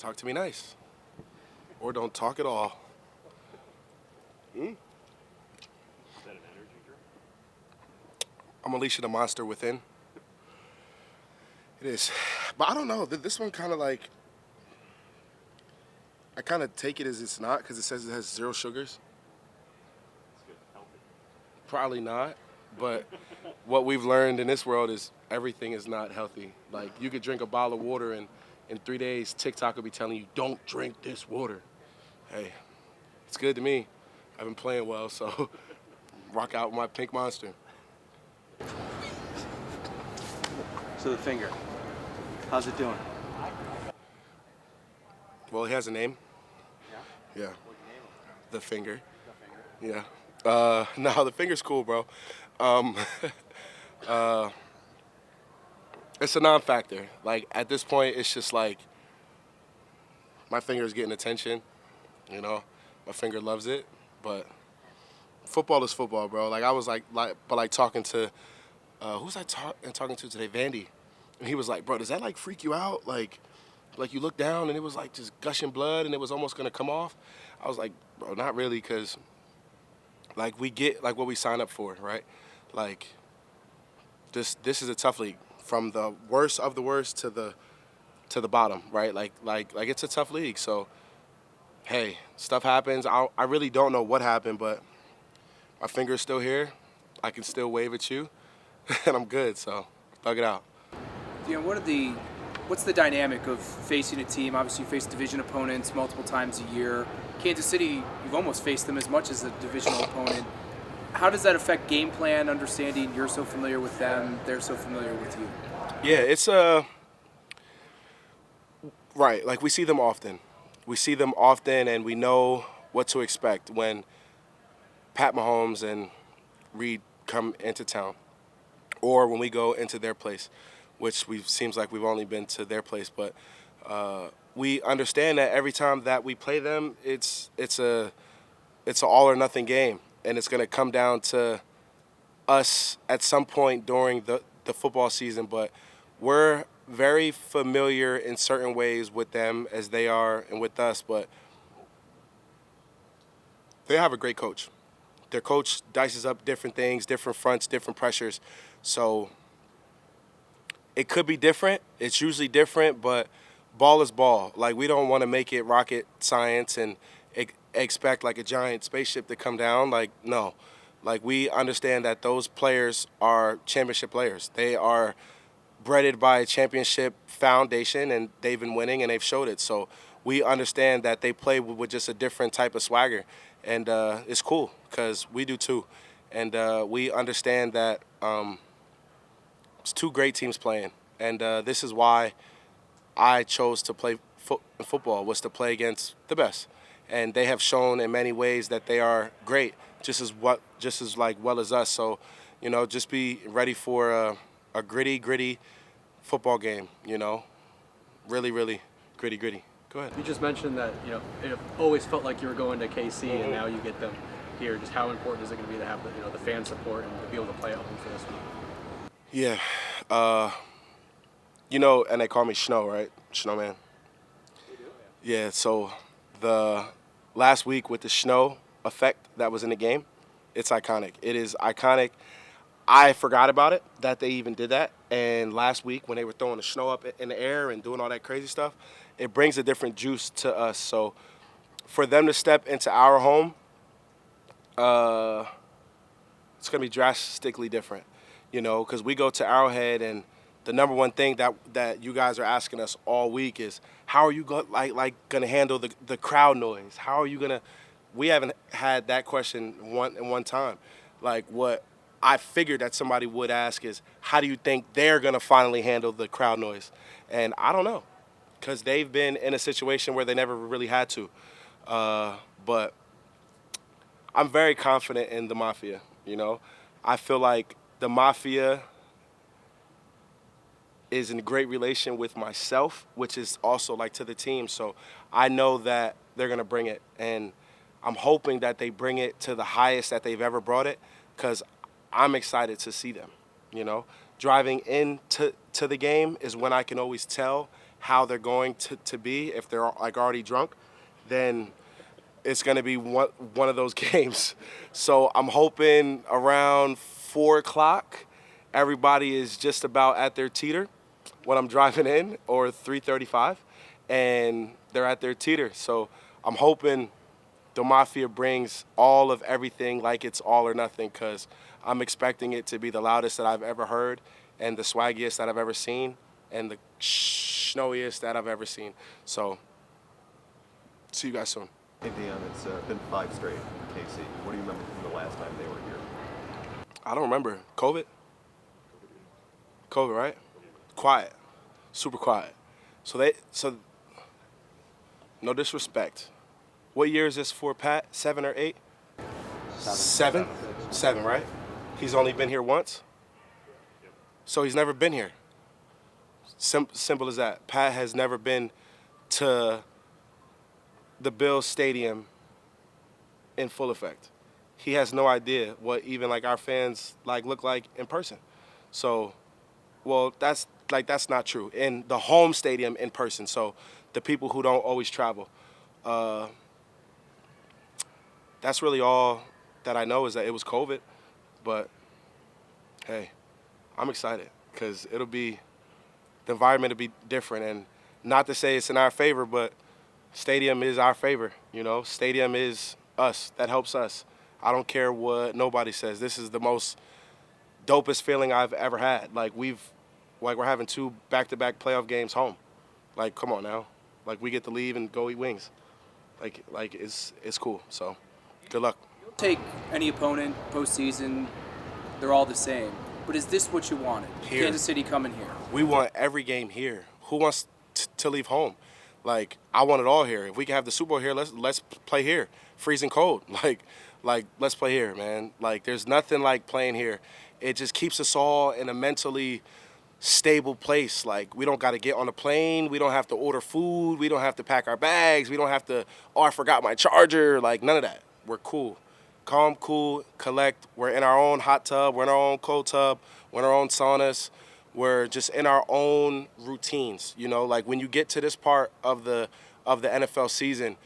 talk to me nice. Or don't talk at all. Is that an energy drink? I'm Alicia the Monster Within. It is. But I don't know. This one kind of like, I kind of take it as it's not because it says it has 0 sugars. It's good. Healthy. Probably not. But what we've learned in this world is everything is not healthy. Like, you could drink a bottle of water and in 3 days, TikTok will be telling you, don't drink this water. Hey, it's good to me. I've been playing well, so rock out with my pink monster. So the finger, how's it doing? Well, he has a name. Yeah? Yeah. What'd you name him? The finger. The finger. Yeah. No, the finger's cool, bro. It's a non-factor. Like, at this point, it's just like my finger's getting attention, you know? My finger loves it, but football is football, bro. Like, I was talking to, who was I talking to today? Vandy. And he was like, bro, does that, like, freak you out? Like you look down and it was, like, just gushing blood and it was almost going to come off. I was like, bro, not really, because, like, we get, like, what we sign up for, right? Like, this is a tough league. From the worst of the worst to the bottom, right? Like it's a tough league. So, hey, stuff happens. I really don't know what happened, but my finger's still here. I can still wave at you, and I'm good. So, thug it out. Dion, what's the dynamic of facing a team? Obviously, you face division opponents multiple times a year. Kansas City, you've almost faced them as much as a divisional opponent. How does that affect game plan, understanding you're so familiar with them, they're so familiar with you? Yeah, it's right. Like, we see them often. We see them often, and we know what to expect when Pat Mahomes and Reed come into town, or when we go into their place, which seems like we've only been to their place. But we understand that every time that we play them, it's an all or nothing game, and it's going to come down to us at some point during the football season. But we're very familiar in certain ways with them as they are and with us, but they have a great coach. Their coach dices up different things, different fronts, different pressures. So it could be different. It's usually different, but ball is ball. Like, we don't want to make it rocket science and expect, like, a giant spaceship to come down. Like, no. Like, we understand that those players are championship players. They are breaded by a championship foundation, and they've been winning, and they've showed it. So we understand that they play with just a different type of swagger, and it's cool because we do too. And we understand that it's 2 great teams playing, and this is why I chose to play football, was to play against the best. And they have shown in many ways that they are great, just as well as us. So, you know, just be ready for a gritty football game, you know, really gritty. Go ahead. You just mentioned that, you know, it always felt like you were going to KC, and now you get them here. Just how important is it going to be to have the fan support and to be able to play at home for this week? Yeah, you know, and they call me Snow, right? Snowman. Yeah. So the last week with the snow effect that was in the game, it's iconic. It is iconic. I forgot about it, that they even did that. And last week when they were throwing the snow up in the air and doing all that crazy stuff, it brings a different juice to us. So for them to step into our home, it's going to be drastically different, you know, because we go to Arrowhead, and the number one thing that you guys are asking us all week is, how are you going to handle the crowd noise? How are you going to – we haven't had that question one time. Like, what I figured that somebody would ask is, how do you think they're going to finally handle the crowd noise? And I don't know, because they've been in a situation where they never really had to. But I'm very confident in the Mafia, you know. I feel like the Mafia is in great relation with myself, which is also, like, to the team. So I know that they're going to bring it. And I'm hoping that they bring it to the highest that they've ever brought it, because I'm excited to see them, you know. Driving into the game is when I can always tell, how they're going to be, if they're like already drunk, then it's going to be one of those games. So I'm hoping around 4 o'clock, everybody is just about at their teeter when I'm driving in, or 3:35, and they're at their teeter. So I'm hoping the Mafia brings all of everything like it's all or nothing, because I'm expecting it to be the loudest that I've ever heard and the swaggiest that I've ever seen and the snowiest that I've ever seen. So see you guys soon. Hey Dion, it's been 5 straight in KC. What do you remember from the last time they were here? I don't remember. COVID, right? Quiet, super quiet. So no disrespect. What year is this for, Pat? 7 or 8? 7? 7, right? He's only been here once? So he's never been here. Simple as that. Pat has never been to the Bills Stadium in full effect. He has no idea what even like our fans like look like in person. So, well, that's not true. In the home stadium in person. So the people who don't always travel. That's really all that I know, is that it was COVID. But hey, I'm excited because the environment will be different. And not to say it's in our favor, but stadium is our favor. You know, stadium is us. That helps us. I don't care what nobody says. This is the most dopest feeling I've ever had. Like we're having 2 back-to-back playoff games home. Like, come on now. Like, we get to leave and go eat wings. Like it's cool. So, good luck. Take any opponent postseason, they're all the same. But is this what you wanted? Here. Kansas City coming here. We want every game here. Who wants to leave home? Like, I want it all here. If we can have the Super Bowl here, let's play here. Freezing cold. Like let's play here, man. Like, there's nothing like playing here. It just keeps us all in a mentally stable place. Like, we don't got to get on a plane. We don't have to order food. We don't have to pack our bags. We don't have to, I forgot my charger. Like, none of that. We're cool. Calm, cool, collect. We're in our own hot tub. We're in our own cold tub. We're in our own saunas. We're just in our own routines. You know, like when you get to this part of the NFL season,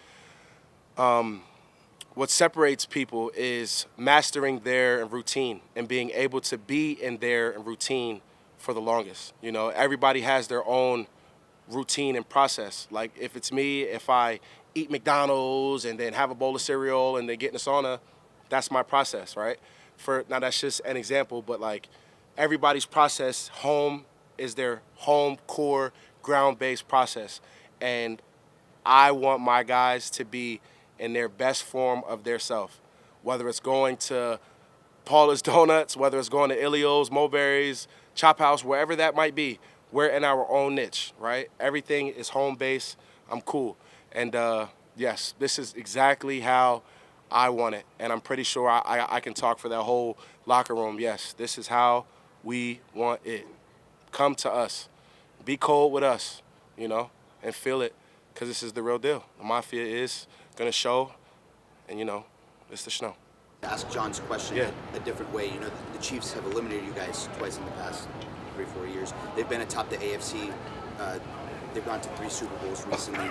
what separates people is mastering their routine and being able to be in their routine for the longest. You know, everybody has their own routine and process. Like, if it's me, if I eat McDonald's and then have a bowl of cereal and then get in the sauna, that's my process, right? Now that's just an example, but like everybody's process, home is their home core ground-based process. And I want my guys to be in their best form of their self, whether it's going to Paula's Donuts, whether it's going to Ilio's, Mulberry's, Chop House, wherever that might be. We're in our own niche, right? Everything is home-based. I'm cool. And yes, this is exactly how I want it. And I'm pretty sure I can talk for that whole locker room. Yes, this is how we want it. Come to us. Be cold with us, you know, and feel it, because this is the real deal. The Mafia is going to show, and, you know, it's the snow. Ask John's question a different way. You know, the Chiefs have eliminated you guys twice in the past 3-4 years. They've been atop the AFC. They've gone to 3 Super Bowls recently.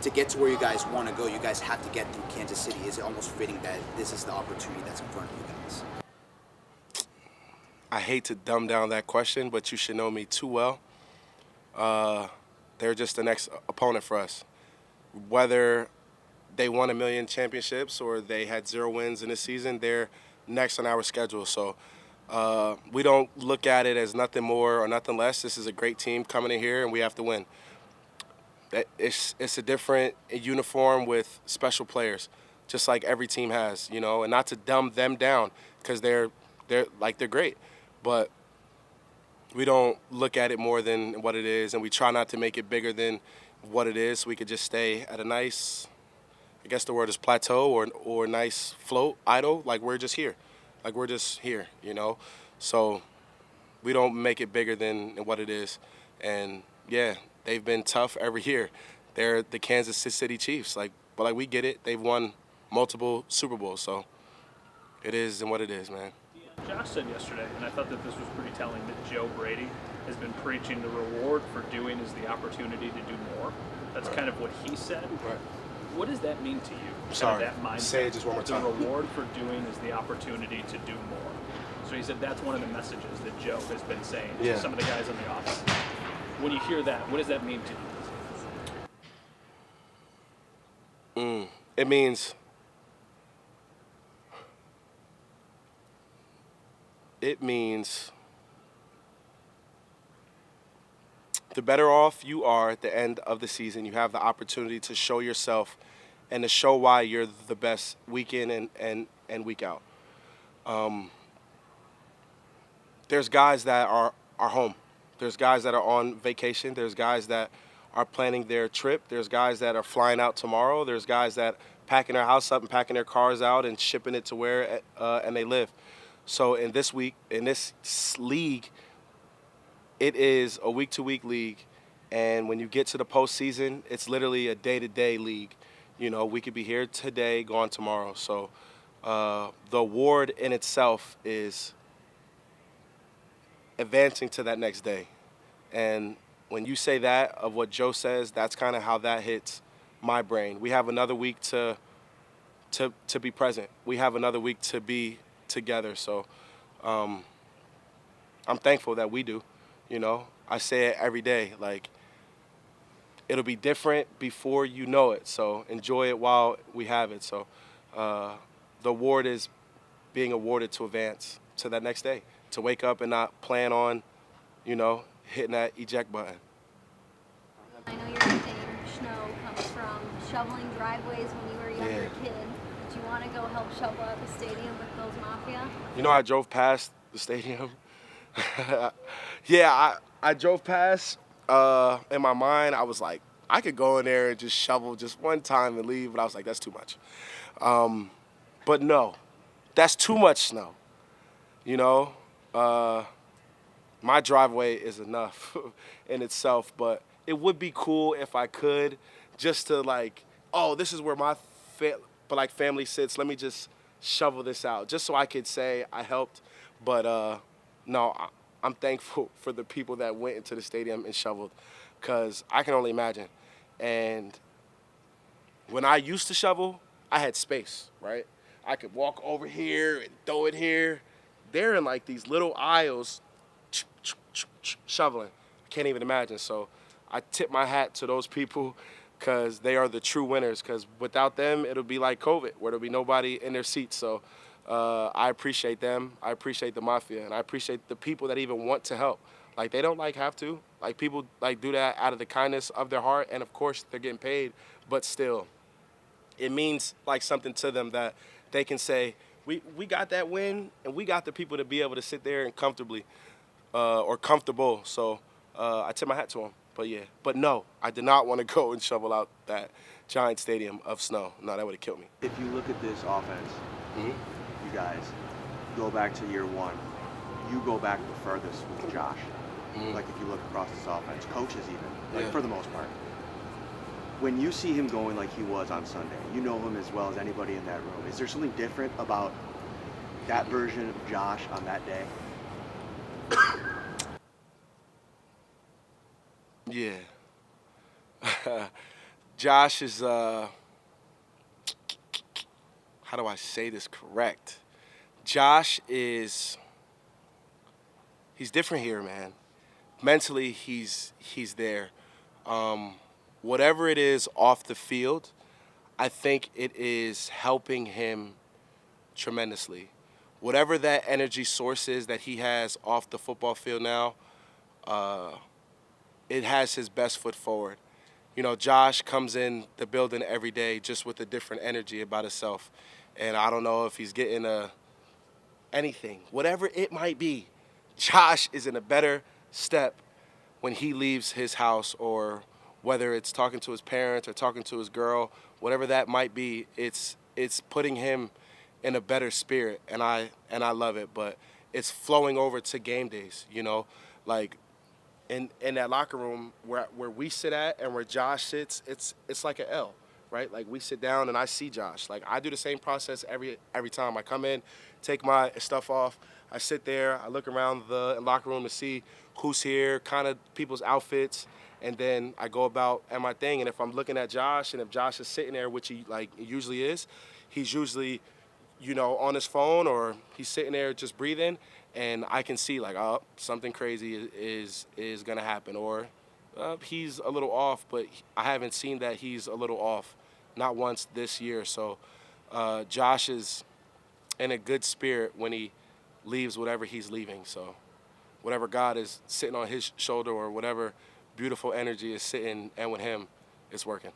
To get to where you guys want to go, you guys have to get through Kansas City. Is it almost fitting that this is the opportunity that's in front of you guys? I hate to dumb down that question, but you should know me too well. They're just the next opponent for us. Whether they won 1 million championships or they had 0 wins in this season, they're next on our schedule. So we don't look at it as nothing more or nothing less. This is a great team coming in here, and we have to win. It's a different uniform with special players, just like every team has, you know, and not to dumb them down, because they're great. But we don't look at it more than what it is, and we try not to make it bigger than what it is, so we could just stay at a nice, I guess the word is plateau, or nice float, idle, like we're just here. Like we're just here, you know? So we don't make it bigger than what it is. And, yeah, they've been tough every year. They're the Kansas City Chiefs. But we get it. They've won multiple Super Bowls, so it is and what it is, man. Josh said yesterday, and I thought that this was pretty telling, that Joe Brady has been preaching the reward for doing is the opportunity to do more. That's kind of what he said. Right. What does that mean to you? Sorry. That mindset. Say it just one more time. The reward for doing is the opportunity to do more. So he said that's one of the messages that Joe has been saying to some of the guys in the office. When you hear that, what does that mean to you? It means the better off you are at the end of the season, you have the opportunity to show yourself and to show why you're the best week in and week out. There's guys that are home. There's guys that are on vacation. There's guys that are planning their trip. There's guys that are flying out tomorrow. There's guys that packing their house up and packing their cars out and shipping it to where and they live. So in this league, it is a week-to-week league, and when you get to the postseason, it's literally a day-to-day league. You know, we could be here today, gone tomorrow. So the award in itself is advancing to that next day. And when you say that of what Joe says, that's kind of how that hits my brain. We have another week to be present. We have another week to be together. So I'm thankful that we do. You know, I say it every day, like, it'll be different before you know it. So enjoy it while we have it. So the award is being awarded to advance to that next day, to wake up and not plan on, you know, hitting that eject button. I know your nickname, Snow, comes from shoveling driveways when you were a younger kid. Did you want to go help shovel out the stadium with Bills Mafia? You know, I drove past the stadium. Yeah, I drove past. In my mind, I was like, I could go in there and just shovel just one time and leave, but I was like, that's too much. But no, that's too much snow. You know, my driveway is enough in itself, but it would be cool if I could just to like, oh, this is where my family sits. Let me just shovel this out, just so I could say I helped. But no, I'm thankful for the people that went into the stadium and shoveled, because I can only imagine. And when I used to shovel, I had space, right? I could walk over here and throw it here. They're in like these little aisles shoveling. I can't even imagine. So I tip my hat to those people, because they are the true winners, because without them, it'll be like COVID, where there'll be nobody in their seats. So I appreciate them. I appreciate the Mafia, and I appreciate the people that even want to help. Like, they don't have to. Like, people do that out of the kindness of their heart, and of course they're getting paid, but still, it means something to them that they can say, we got that win, and we got the people to be able to sit there and comfortably or comfortable. So I tip my hat to them. But yeah, but no, I did not want to go and shovel out that giant stadium of snow. No, that would have killed me. If you look at this offense, you guys go back to year one, you go back the furthest with Josh. Like, if you look across this offense, coaches even, for the most part. When you see him going like he was on Sunday, you know him as well as anybody in that room. Is there something different about that version of Josh on that day? Yeah. Josh is, how do I say this correct? Josh he's different here, man. Mentally, he's there. Whatever it is off the field, I think it is helping him tremendously. Whatever that energy source is that he has off the football field now, it has his best foot forward. You know, Josh comes in the building every day just with a different energy about himself. And I don't know if he's getting anything, whatever it might be. Josh is in a better step when he leaves his house, or whether it's talking to his parents or talking to his girl, whatever that might be, it's putting him in a better spirit, and I love it. But it's flowing over to game days, you know, like in that locker room where we sit at and where Josh sits, it's like an L. right? Like we sit down and I see Josh. Like I do the same process every time. I come in, take my stuff off. I sit there. I look around the locker room to see who's here, kind of people's outfits, and then I go about at my thing. And if I'm looking at Josh, and if Josh is sitting there, which he like usually is, he's usually, on his phone or he's sitting there just breathing, and I can see like, oh, something crazy is gonna happen, or he's a little off, but I haven't seen that he's a little off, not once this year. So Josh is in a good spirit when he leaves whatever he's leaving. So whatever God is sitting on his shoulder or whatever beautiful energy is sitting and with him, it's working.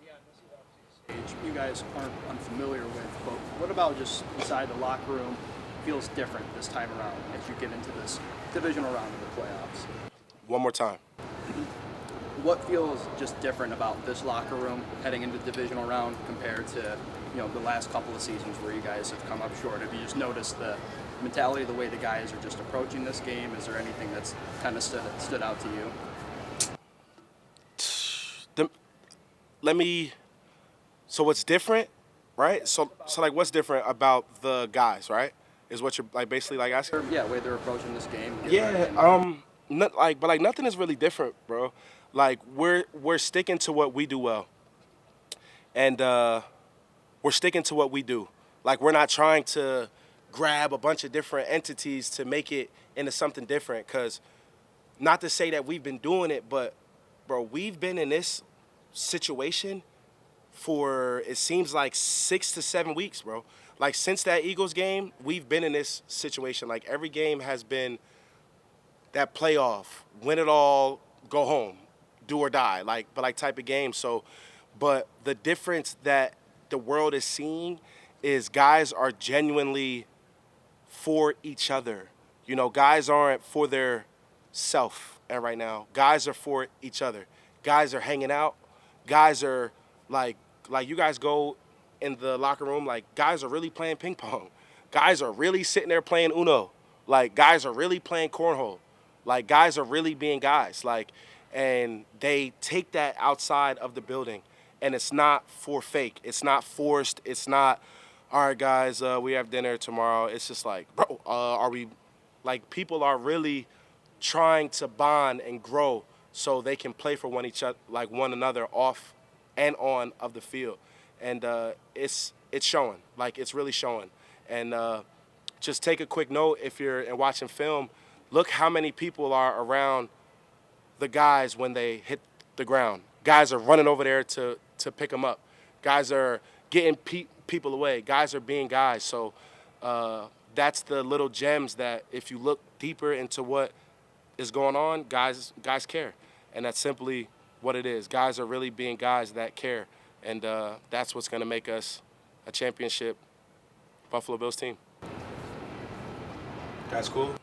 Yeah, this is obviously a stage you guys aren't unfamiliar with, but what about just inside the locker room feels different this time around as you get into this divisional round of the playoffs? One more time. What feels just different about this locker room heading into the divisional round compared to, the last couple of seasons where you guys have come up short? Have you just noticed the mentality, the way the guys are just approaching this game? Is there anything that's kind of stood out to you? So what's different, right? So like what's different about the guys, right? Is what you're like basically like asking? Yeah, way they're approaching this game. Yeah, but nothing is really different, bro. Like we're sticking to what we do well, and we're sticking to what we do. Like we're not trying to grab a bunch of different entities to make it into something different. Cause not to say that we've been doing it, but bro, we've been in this situation for it seems like 6 to 7 weeks, bro. Like since that Eagles game, we've been in this situation. Like every game has been that playoff, win it all, go home, do or die, but type of game. So, but the difference that the world is seeing is guys are genuinely for each other. Guys aren't for their self, and right now, guys are for each other. Guys are hanging out. Guys are like you guys go in the locker room, like guys are really playing ping pong. Guys are really sitting there playing Uno. Like guys are really playing cornhole. Like guys are really being guys. And they take that outside of the building, and it's not for fake. It's not forced. It's not, all right, guys, we have dinner tomorrow. It's just like, bro, are we, like people are really trying to bond and grow so they can play for one another off and on of the field. And it's showing. Like it's really showing. And just take a quick note if you're watching film. Look how many people are around the guys when they hit the ground. Guys are running over there to pick them up. Guys are getting people away. Guys are being guys. So that's the little gems that if you look deeper into what is going on, guys care. And that's simply what it is. Guys are really being guys that care. And that's what's going to make us a championship Buffalo Bills team. That's cool.